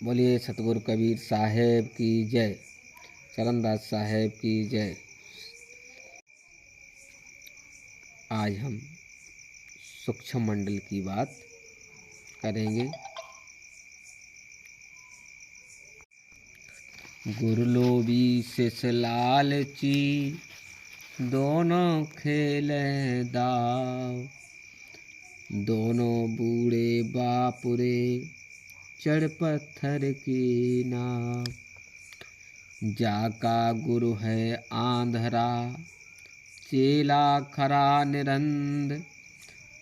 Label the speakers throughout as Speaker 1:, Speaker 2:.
Speaker 1: बोलिए सतगुरु कबीर साहेब की जय, चरणदास साहेब की जय। आज हम सूक्ष्म मंडल की बात करेंगे। गुरलोबी शिष लालची दोनों खेले दाव, दोनों बूढ़े बापुरे चढ़ पत्थर की नाव। जाका गुरु है आंधरा चेला खरा निरंद,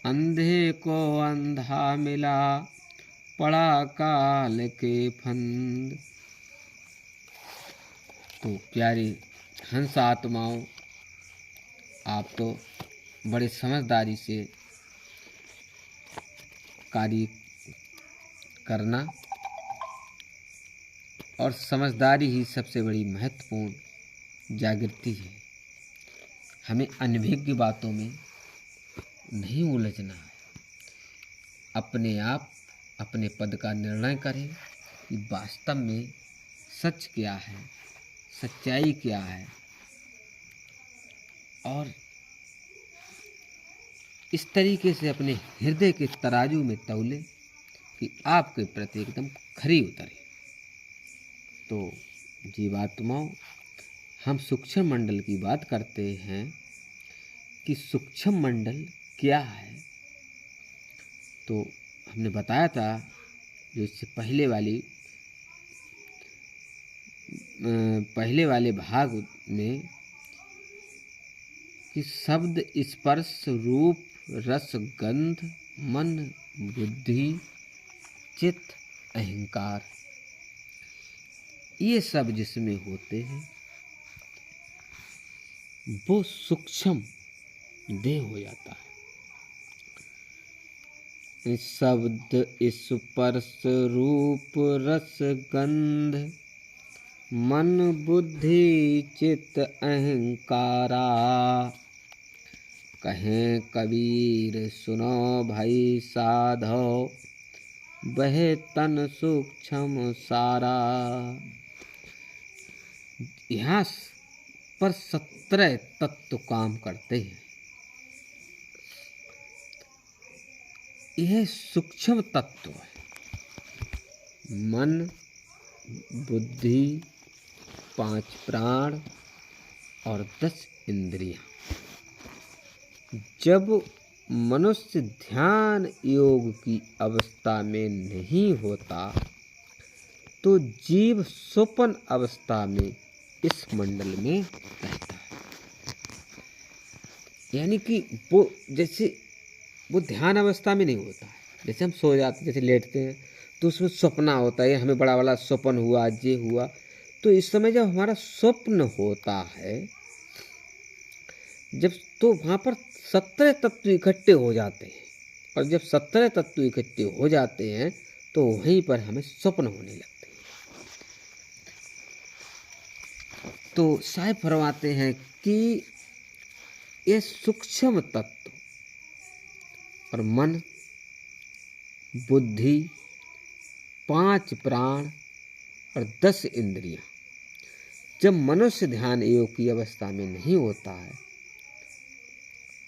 Speaker 1: अंधे को अंधा मिला पड़ा काल के फंद। तो प्यारी हंस आत्माओं, आप तो बड़े समझदारी से कार्य करना, और समझदारी ही सबसे बड़ी महत्वपूर्ण जागृति है। हमें अनभिज्ञ बातों में नहीं उलझना है। अपने आप अपने पद का निर्णय करें कि वास्तव में सच क्या है, सच्चाई क्या है, और इस तरीके से अपने हृदय के तराजू में तौले कि आपके प्रति एकदम खरी उतरे। तो जीवात्माओं, हम सूक्ष्म मंडल की बात करते हैं कि सूक्ष्म मंडल क्या है। तो हमने बताया था जो इससे पहले वाले भाग में कि शब्द स्पर्श रूप रस गंध मन बुद्धि चित्त अहंकार, ये सब जिसमें होते हैं वो सूक्ष्म देह हो जाता है। शब्द स्पर्श रूप रस गंध मन बुद्धि चित्त अहंकारा, कहें कबीर सुनो भाई साधो वह तन सूक्ष्म सारा। यहाँ पर 17 तत्व काम करते हैं। यह सूक्ष्म तत्व है। मन बुद्धि 5 प्राण और 10 इंद्रियां। जब मनुष्य ध्यान योग की अवस्था में नहीं होता तो जीव स्वप्न अवस्था में इस मंडल में रहता है। यानी कि वो ध्यान अवस्था में नहीं होता है। जैसे हम सो जाते, जैसे लेटते हैं तो उसमें सपना होता है, हमें बड़ा बड़ा स्वप्न हुआ, ये हुआ। तो इस समय जब हमारा स्वप्न होता है, जब तो वहाँ पर 17 तत्व इकट्ठे हो जाते हैं, और जब 17 तत्व इकट्ठे हो जाते हैं तो वहीं पर हमें स्वप्न होने लगते हैं। तो साहब फरमाते हैं कि ये सूक्ष्म तत्व और मन बुद्धि 5 प्राण और 10 इंद्रियां जब मनुष्य ध्यान योग की अवस्था में नहीं होता है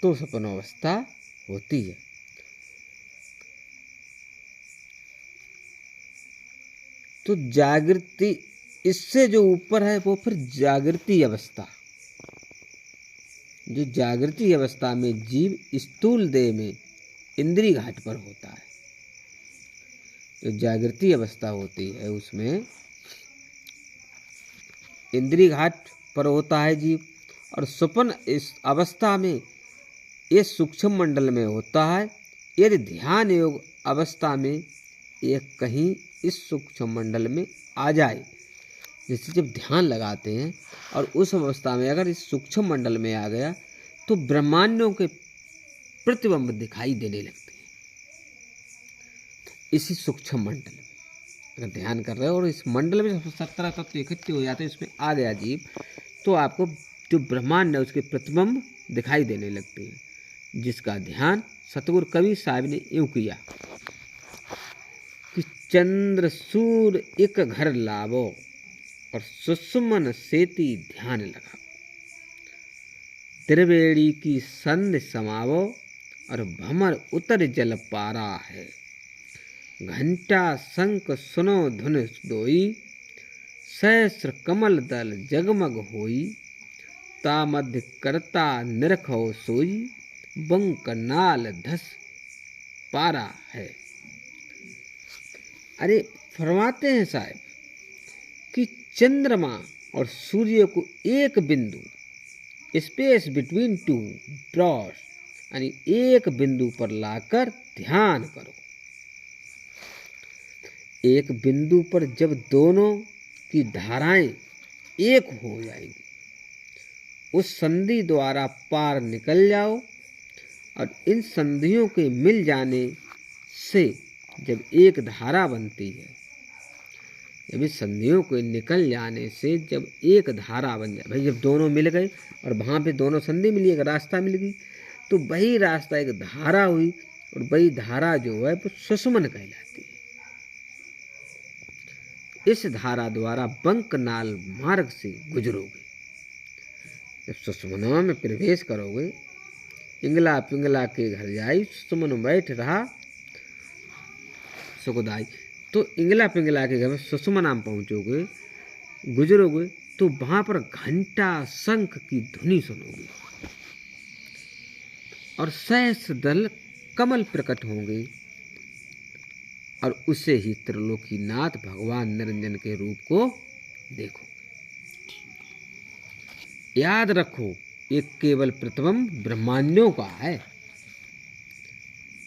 Speaker 1: तो स्वप्न अवस्था होती है। तो जागृति इससे जो ऊपर है वो फिर जागृति अवस्था। जो जागृति अवस्था में जीव स्थूल देह में इंद्रिय घाट पर होता है। जो जागृति अवस्था होती है उसमें इंद्रिय घाट पर होता है जीव, और स्वप्न इस अवस्था में ये सूक्ष्म मंडल में होता है। यदि ध्यान योग अवस्था में ये कहीं इस सूक्ष्म मंडल में आ जाए, जैसे जब ध्यान लगाते हैं और उस अवस्था में अगर इस सूक्ष्म मंडल में आ गया तो ब्रह्मांडों के प्रतिबिंब दिखाई देने लगते हैं। इसी सूक्ष्म मंडल में अगर ध्यान कर रहे हो और इस मंडल में 17 तत्व इकट्ठे हो जाते हैं, इसमें आ गया जीव, तो आपको जो ब्रह्मांड है उसके प्रतिबिंब दिखाई देने लगते हैं, जिसका ध्यान सतगुरु कबीर साहब ने यूँ किया कि चंद्र सूर एक घर लावो और सुषुमन सेती ध्यान लगाओ। त्रिवेणी की संध समावो और भमर उतर जल पारा है। घंटा शंख सुनो धुन दोई, सहस्र कमल दल जगमग होई। तामध्य करता निरखो सोई, बंक नाल धस पारा है। अरे फरमाते हैं साहब कि चंद्रमा और सूर्य को एक बिंदु, स्पेस बिटवीन टू ब्रॉड, यानी एक बिंदु पर लाकर ध्यान करो। एक बिंदु पर जब दोनों की धाराएं एक हो जाएंगी, उस संधि द्वारा पार निकल जाओ। और इन संधियों के मिल जाने से जब एक धारा बनती है, जब इस संधियों को निकल जाने से जब एक धारा बन जाए, भाई जब दोनों मिल गए और वहाँ पे दोनों संधि मिली, एक रास्ता मिल गई, तो वही रास्ता एक धारा हुई और वही धारा जो है वो सुषुमन कहलाती है। इस धारा द्वारा बंक नाल मार्ग से गुजरोगे। जब सुषुमनवा में प्रवेश करोगे, इंगला पिंगला के घर जाई, सुषुमन बैठ रहा सुखदाई। तो इंगला पिंगला के घर में सुषुमना में पहुँचोगे, गुजरोगे, तो वहाँ पर घंटा शंख की ध्वनि सुनोगे और सहस्र दल कमल प्रकट होंगे और उसे ही त्रिलोकीनाथ भगवान निरंजन के रूप को देखो। याद रखो, ये केवल प्रतिबिंब ब्रह्मांडों का है।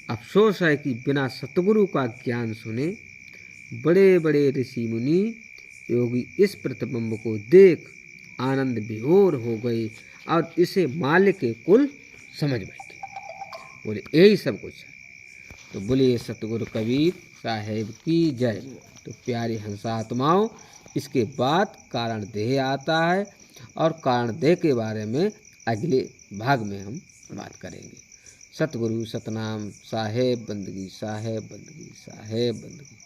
Speaker 1: अफसोस है कि बिना सतगुरु का ज्ञान सुने बड़े बड़े ऋषि मुनि योगी इस प्रतिबिंब को देख आनंद विभोर हो गए और इसे मालिक के कुल समझ बैठे। बोले यही सब कुछ है। तो बोलिए सतगुरु कबीर साहेब की जय। तो प्यारे हंसात्माओं, इसके बाद कारण देह आता है और कारण देह के बारे में अगले भाग में हम बात करेंगे। सतगुरु सतनाम, साहेब बंदगी, साहेब बंदगी, साहेब बंदगी।